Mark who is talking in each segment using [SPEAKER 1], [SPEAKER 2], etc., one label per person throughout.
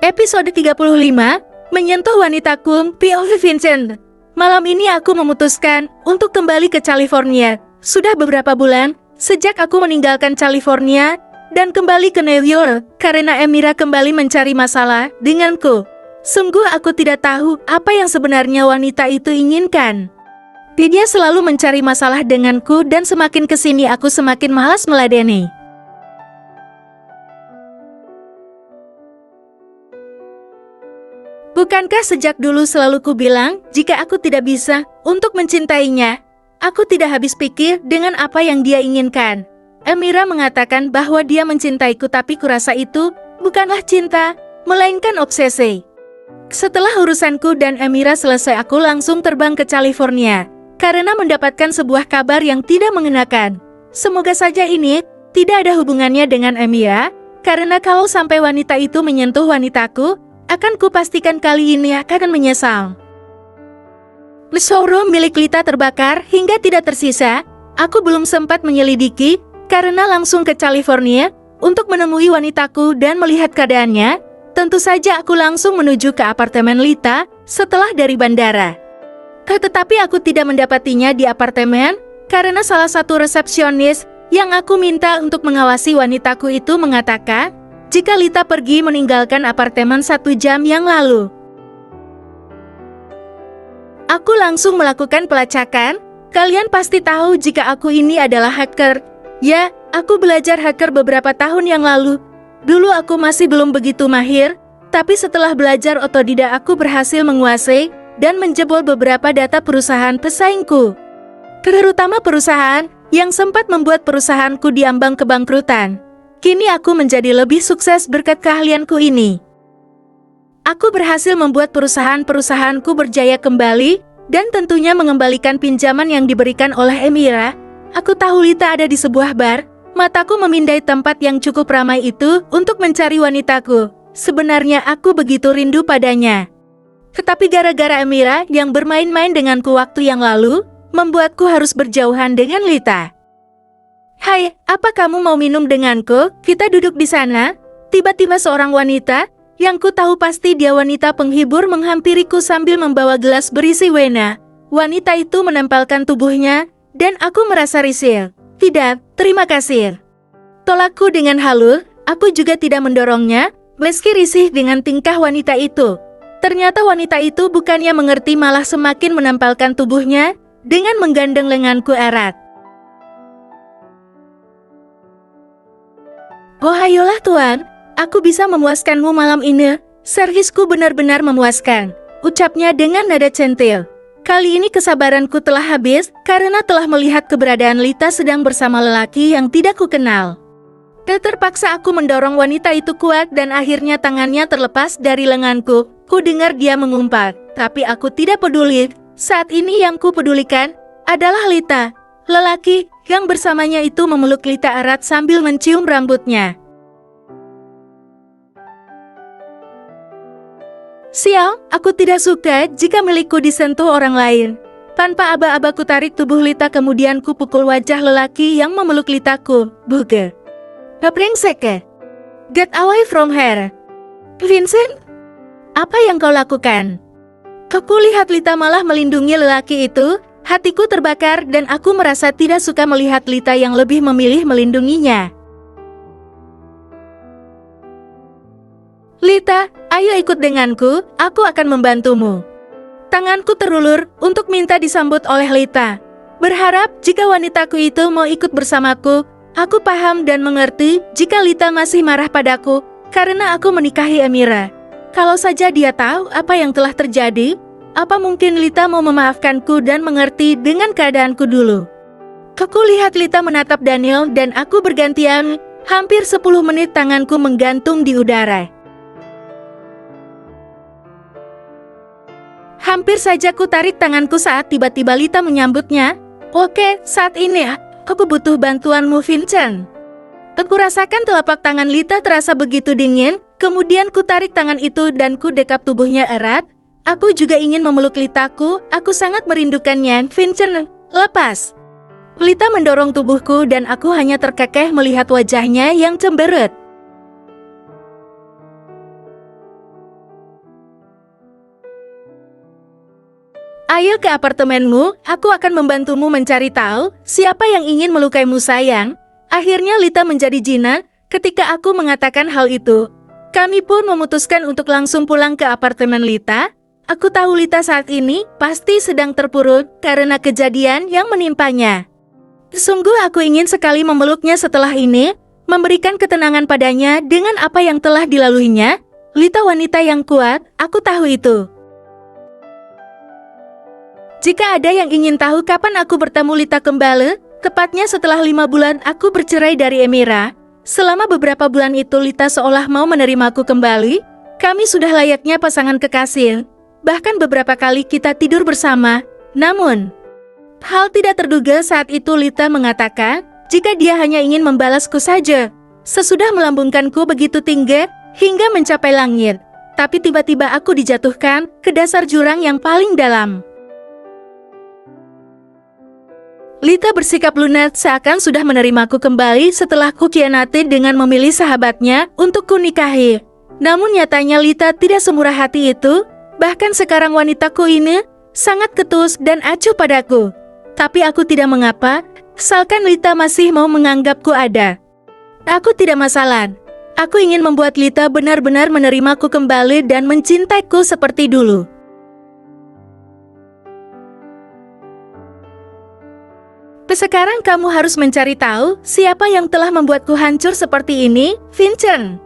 [SPEAKER 1] Episode 35, Menyentuh Wanitaku, POV Vincent. Malam ini aku memutuskan untuk kembali ke California. Sudah beberapa bulan sejak aku meninggalkan California dan kembali ke New York karena Emira kembali mencari masalah denganku. Sungguh aku tidak tahu apa yang sebenarnya wanita itu inginkan. Dia selalu mencari masalah denganku dan semakin kesini aku semakin malas meladeni. Bukankah sejak dulu selalu ku bilang jika aku tidak bisa untuk mencintainya, aku tidak habis pikir dengan apa yang dia inginkan. Emira mengatakan bahwa dia mencintaiku tapi kurasa itu bukanlah cinta, melainkan obsesi. Setelah urusanku dan Emira selesai aku langsung terbang ke California karena mendapatkan sebuah kabar yang tidak mengenakan. Semoga saja ini tidak ada hubungannya dengan Emira, karena kalau sampai wanita itu menyentuh wanitaku, akan kupastikan kali ini akan menyesal. Showroom milik Lita terbakar hingga tidak tersisa. Aku belum sempat menyelidiki karena langsung ke California untuk menemui wanitaku dan melihat keadaannya. Tentu saja aku langsung menuju ke apartemen Lita setelah dari bandara. Tetapi aku tidak mendapatinya di apartemen karena salah satu resepsionis yang aku minta untuk mengawasi wanitaku itu mengatakan jika Lita pergi meninggalkan apartemen 1 jam yang lalu. Aku langsung melakukan pelacakan. Kalian pasti tahu jika aku ini adalah hacker. Ya, aku belajar hacker beberapa tahun yang lalu. Dulu aku masih belum begitu mahir, tapi setelah belajar otodidak aku berhasil menguasai dan menjebol beberapa data perusahaan pesaingku. Terutama perusahaan yang sempat membuat perusahaanku diambang kebangkrutan. Kini aku menjadi lebih sukses berkat keahlianku ini. Aku berhasil membuat perusahaan-perusahaanku berjaya kembali dan tentunya mengembalikan pinjaman yang diberikan oleh Emira. Aku tahu Lita ada di sebuah bar. Mataku memindai tempat yang cukup ramai itu untuk mencari wanitaku. Sebenarnya aku begitu rindu padanya. Tetapi gara-gara Emira yang bermain-main denganku waktu yang lalu, membuatku harus berjauhan dengan Lita. Hai, apa kamu mau minum denganku? Kita duduk di sana. Tiba-tiba seorang wanita, yang ku tahu pasti dia wanita penghibur menghampiriku sambil membawa gelas berisi wena. Wanita itu menempelkan tubuhnya, dan aku merasa risih. Tidak, terima kasih. Tolakku dengan halus, aku juga tidak mendorongnya, meski risih dengan tingkah wanita itu. Ternyata wanita itu bukannya mengerti malah semakin menempelkan tubuhnya, dengan menggandeng lenganku erat. Oh ayolah tuan, aku bisa memuaskanmu malam ini. Servisku benar-benar memuaskan, ucapnya dengan nada centil. Kali ini kesabaranku telah habis karena telah melihat keberadaan Lita sedang bersama lelaki yang tidak kukenal. Terpaksa aku mendorong wanita itu kuat dan akhirnya tangannya terlepas dari lenganku. Ku dengar dia mengumpat, tapi aku tidak peduli. Saat ini yang ku pedulikan adalah Lita. Lelaki yang bersamanya itu memeluk Lita erat sambil mencium rambutnya. Sial, aku tidak suka jika milikku disentuh orang lain. Tanpa aba-aba ku tarik tubuh Lita kemudian ku pukul wajah lelaki yang memeluk Litaku. Buge. Brengsek. Get away from her. Vincent? Apa yang kau lakukan? Aku lihat Lita malah melindungi lelaki itu. Hatiku terbakar dan aku merasa tidak suka melihat Lita yang lebih memilih melindunginya. Lita, ayo ikut denganku, aku akan membantumu. Tanganku terulur untuk minta disambut oleh Lita. Berharap jika wanitaku itu mau ikut bersamaku, aku paham dan mengerti jika Lita masih marah padaku karena aku menikahi Emira. Kalau saja dia tahu apa yang telah terjadi, apa mungkin Lita mau memaafkanku dan mengerti dengan keadaanku dulu? Aku lihat Lita menatap Daniel dan aku bergantian, hampir 10 menit tanganku menggantung di udara. Hampir saja ku tarik tanganku saat tiba-tiba Lita menyambutnya. Oke, saat ini aku butuh bantuanmu Vincent. Aku rasakan telapak tangan Lita terasa begitu dingin, kemudian ku tarik tangan itu dan ku dekap tubuhnya erat. Aku juga ingin memeluk Litaku, aku sangat merindukannya. Vincent, lepas. Lita mendorong tubuhku dan aku hanya terkekeh melihat wajahnya yang cemberut. Ayo ke apartemenmu, aku akan membantumu mencari tahu siapa yang ingin melukaimu sayang. Akhirnya Lita menjadi jinak ketika aku mengatakan hal itu. Kami pun memutuskan untuk langsung pulang ke apartemen Lita. Aku tahu Lita saat ini pasti sedang terpuruk karena kejadian yang menimpanya. Sungguh aku ingin sekali memeluknya setelah ini, memberikan ketenangan padanya dengan apa yang telah dilaluinya. Lita wanita yang kuat, aku tahu itu. Jika ada yang ingin tahu kapan aku bertemu Lita kembali, tepatnya setelah 5 bulan aku bercerai dari Emira. Selama beberapa bulan itu Lita seolah mau menerimaku kembali. Kami sudah layaknya pasangan kekasih. Bahkan beberapa kali kita tidur bersama. Namun, hal tidak terduga saat itu Lita mengatakan jika dia hanya ingin membalasku saja. Sesudah melambungkanku begitu tinggi hingga mencapai langit. Tapi tiba-tiba aku dijatuhkan ke dasar jurang yang paling dalam. Lita bersikap lunak seakan sudah menerimaku kembali setelah kukhianati dengan memilih sahabatnya untuk kunikahi. Namun nyatanya Lita tidak semurah hati itu. Bahkan sekarang wanitaku ini sangat ketus dan acuh padaku. Tapi aku tidak mengapa, asalkan Lita masih mau menganggapku ada. Aku tidak masalah. Aku ingin membuat Lita benar-benar menerimaku kembali dan mencintaiku seperti dulu. Sekarang kamu harus mencari tahu siapa yang telah membuatku hancur seperti ini, Vincent.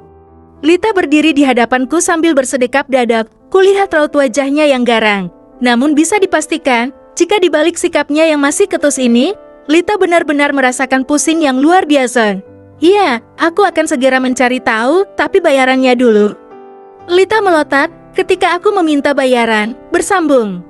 [SPEAKER 1] Lita berdiri di hadapanku sambil bersedekap dada. Kulihat raut wajahnya yang garang. Namun bisa dipastikan, jika dibalik sikapnya yang masih ketus ini, Lita benar-benar merasakan pusing yang luar biasa. Iya, aku akan segera mencari tahu, tapi bayarannya dulu. Lita melotot ketika aku meminta bayaran, bersambung.